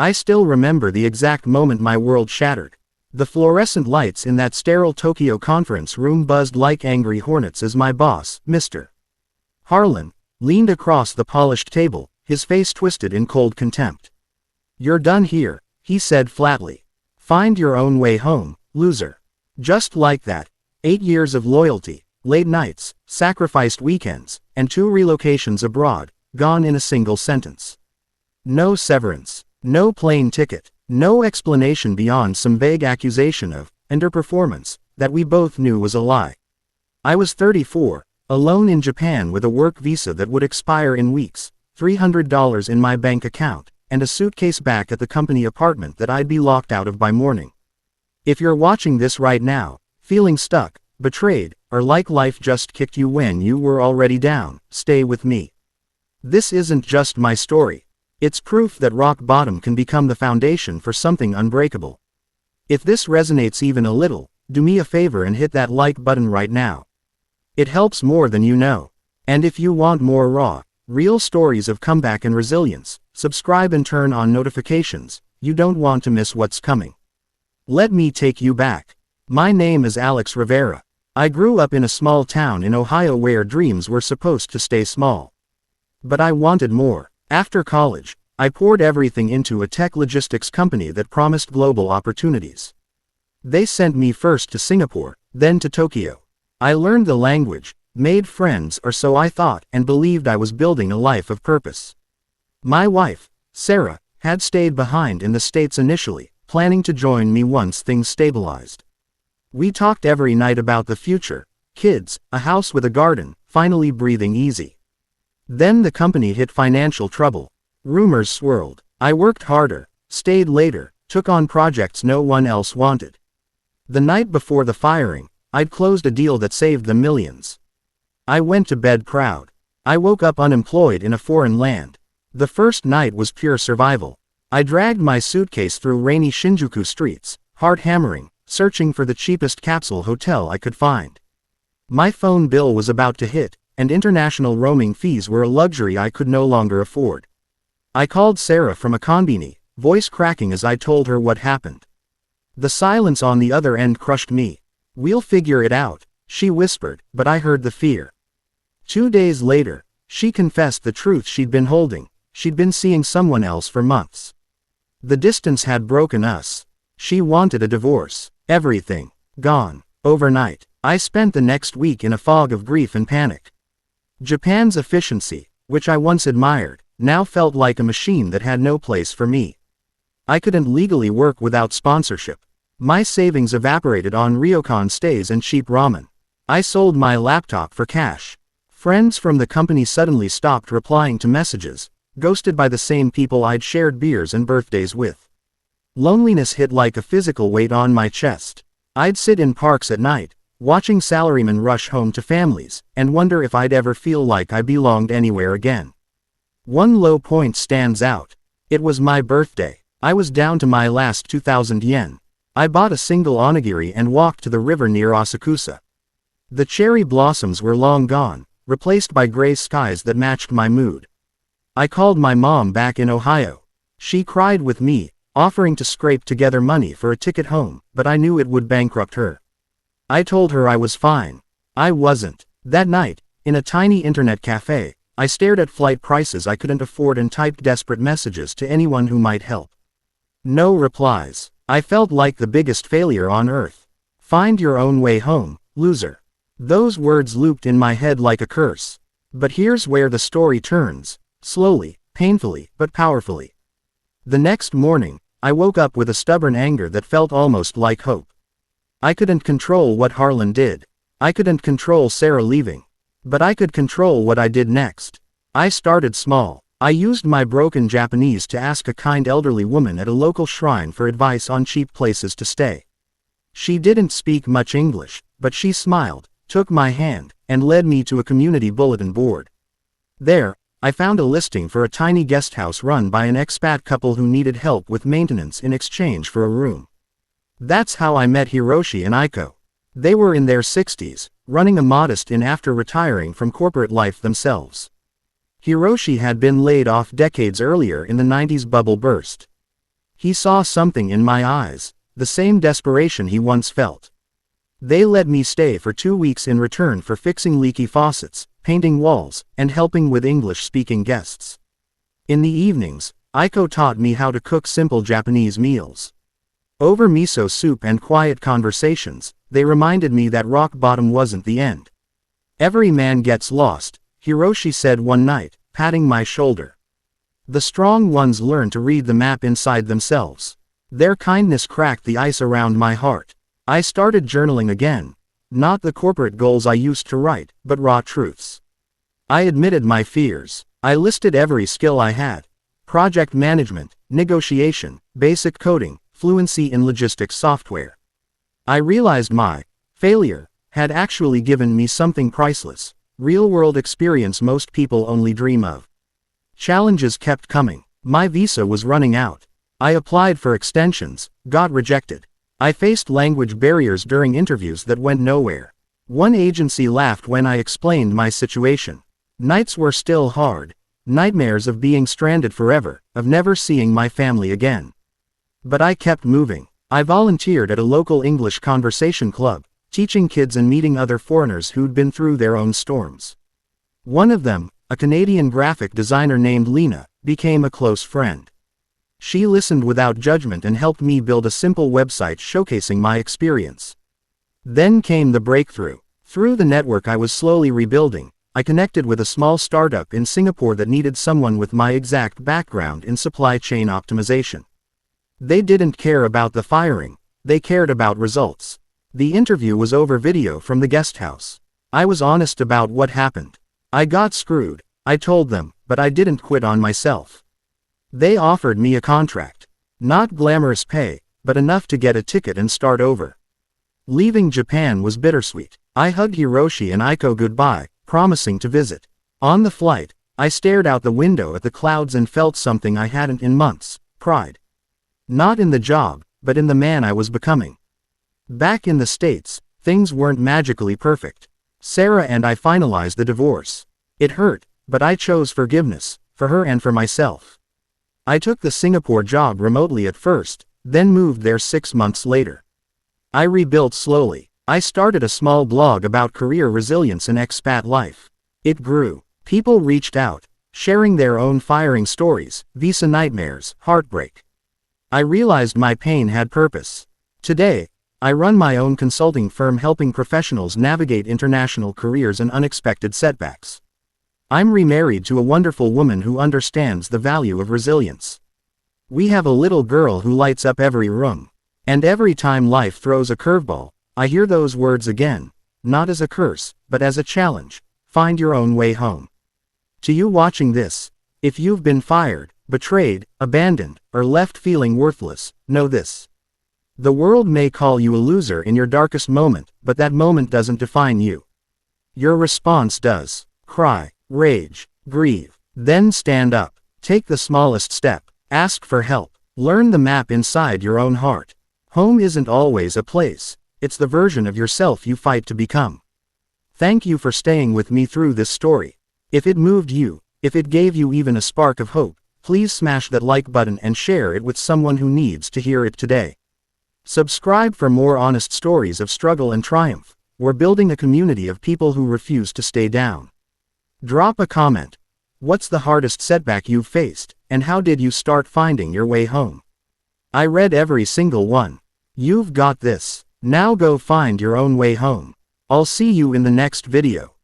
I still remember the exact moment my world shattered. The fluorescent lights in that sterile Tokyo conference room buzzed like angry hornets as my boss, Mr. Harlan, leaned across the polished table, his face twisted in cold contempt. "You're done here," he said flatly. "Find your own way home, loser." Just like that. 8 years of loyalty, late nights, sacrificed weekends, and 2 relocations abroad, gone in a single sentence. No severance, no plane ticket, no explanation beyond some vague accusation of underperformance that we both knew was a lie. I was 34, alone in Japan with a work visa that would expire in weeks, $300 in my bank account, and a suitcase back at the company apartment that I'd be locked out of by morning. If you're watching this right now, feeling stuck, betrayed, or like life just kicked you when you were already down, stay with me. This isn't just my story. It's proof that rock bottom can become the foundation for something unbreakable. If this resonates even a little, do me a favor and hit that like button right now. It helps more than you know. And if you want more raw, real stories of comeback and resilience, subscribe and turn on notifications. You don't want to miss what's coming. Let me take you back. My name is Alex Rivera. I grew up in a small town in Ohio where dreams were supposed to stay small. But I wanted more. After college, I poured everything into a tech logistics company that promised global opportunities. They sent me first to Singapore, then to Tokyo. I learned the language, made friends, or so I thought, and believed I was building a life of purpose. My wife, Sarah, had stayed behind in the States initially, planning to join me once things stabilized. We talked every night about the future, kids, a house with a garden, finally breathing easy. Then the company hit financial trouble. Rumors swirled. I worked harder, stayed later, took on projects no one else wanted. The night before the firing, I'd closed a deal that saved them millions. I went to bed proud. I woke up unemployed in a foreign land. The first night was pure survival. I dragged my suitcase through rainy Shinjuku streets, heart hammering, searching for the cheapest capsule hotel I could find. My phone bill was about to hit, and international roaming fees were a luxury I could no longer afford. I called Sarah from a konbini, voice cracking as I told her what happened. The silence on the other end crushed me. "We'll figure it out," she whispered, but I heard the fear. 2 days later, she confessed the truth she'd been holding. She'd been seeing someone else for months. The distance had broken us. She wanted a divorce. Everything. Gone. Overnight. I spent the next week in a fog of grief and panic. Japan's efficiency, which I once admired, now felt like a machine that had no place for me. I couldn't legally work without sponsorship. My savings evaporated on ryokan stays and cheap ramen. I sold my laptop for cash. Friends from the company suddenly stopped replying to messages, ghosted by the same people I'd shared beers and birthdays with. Loneliness hit like a physical weight on my chest. I'd sit in parks at night, watching salarymen rush home to families, and wonder if I'd ever feel like I belonged anywhere again. One low point stands out. It was my birthday. I was down to my last 2,000 yen. I bought a single onigiri and walked to the river near Asakusa. The cherry blossoms were long gone, replaced by gray skies that matched my mood. I called my mom back in Ohio. She cried with me, offering to scrape together money for a ticket home, but I knew it would bankrupt her. I told her I was fine. I wasn't. That night, in a tiny internet cafe, I stared at flight prices I couldn't afford and typed desperate messages to anyone who might help. No replies. I felt like the biggest failure on earth. Find your own way home, loser. Those words looped in my head like a curse. But here's where the story turns, slowly, painfully, but powerfully. The next morning, I woke up with a stubborn anger that felt almost like hope. I couldn't control what Harlan did. I couldn't control Sarah leaving. But I could control what I did next. I started small. I used my broken Japanese to ask a kind elderly woman at a local shrine for advice on cheap places to stay. She didn't speak much English, but she smiled, took my hand, and led me to a community bulletin board. There, I found a listing for a tiny guest house run by an expat couple who needed help with maintenance in exchange for a room. That's how I met Hiroshi and Aiko. They were in their 60s, running a modest inn after retiring from corporate life themselves. Hiroshi had been laid off decades earlier in the 90s bubble burst. He saw something in my eyes, the same desperation he once felt. They let me stay for 2 weeks in return for fixing leaky faucets, painting walls, and helping with English-speaking guests. In the evenings, Aiko taught me how to cook simple Japanese meals. Over miso soup and quiet conversations, they reminded me that rock bottom wasn't the end. "Every man gets lost," Hiroshi said one night, patting my shoulder. "The strong ones learn to read the map inside themselves." Their kindness cracked the ice around my heart. I started journaling again. Not the corporate goals I used to write, but raw truths. I admitted my fears. I listed every skill I had. Project management, negotiation, basic coding, fluency in logistics software. I realized my failure had actually given me something priceless, real-world experience most people only dream of. Challenges kept coming. My visa was running out. I applied for extensions, got rejected. I faced language barriers during interviews that went nowhere. One agency laughed when I explained my situation. Nights were still hard. Nightmares of being stranded forever, of never seeing my family again. But I kept moving. I volunteered at a local English conversation club, teaching kids and meeting other foreigners who'd been through their own storms. One of them, a Canadian graphic designer named Lena, became a close friend. She listened without judgment and helped me build a simple website showcasing my experience. Then came the breakthrough. Through the network I was slowly rebuilding, I connected with a small startup in Singapore that needed someone with my exact background in supply chain optimization. They didn't care about the firing, they cared about results. The interview was over video from the guest house. I was honest about what happened. I got screwed, I told them, but I didn't quit on myself. They offered me a contract. Not glamorous pay, but enough to get a ticket and start over. Leaving Japan was bittersweet. I hugged Hiroshi and Aiko goodbye, promising to visit. On the flight, I stared out the window at the clouds and felt something I hadn't in months: pride. Not in the job, but in the man I was becoming. Back in the States, things weren't magically perfect. Sarah and I finalized the divorce. It hurt, but I chose forgiveness, for her and for myself. I took the Singapore job remotely at first, then moved there 6 months later. I rebuilt slowly. I started a small blog about career resilience and expat life. It grew. People reached out, sharing their own firing stories, visa nightmares, heartbreak. I realized my pain had purpose. Today, I run my own consulting firm helping professionals navigate international careers and unexpected setbacks. I'm remarried to a wonderful woman who understands the value of resilience. We have a little girl who lights up every room. And every time life throws a curveball, I hear those words again, not as a curse, but as a challenge: find your own way home. To you watching this, if you've been fired, betrayed, abandoned, or left feeling worthless, know this. The world may call you a loser in your darkest moment, but that moment doesn't define you. Your response does. Cry, rage, grieve, then stand up. Take the smallest step. Ask for help. Learn the map inside your own heart. Home isn't always a place. It's the version of yourself you fight to become. Thank you for staying with me through this story. If it moved you, if it gave you even a spark of hope, please smash that like button and share it with someone who needs to hear it today. Subscribe for more honest stories of struggle and triumph. We're building a community of people who refuse to stay down. Drop a comment. What's the hardest setback you've faced, and how did you start finding your way home? I read every single one. You've got this. Now go find your own way home. I'll see you in the next video.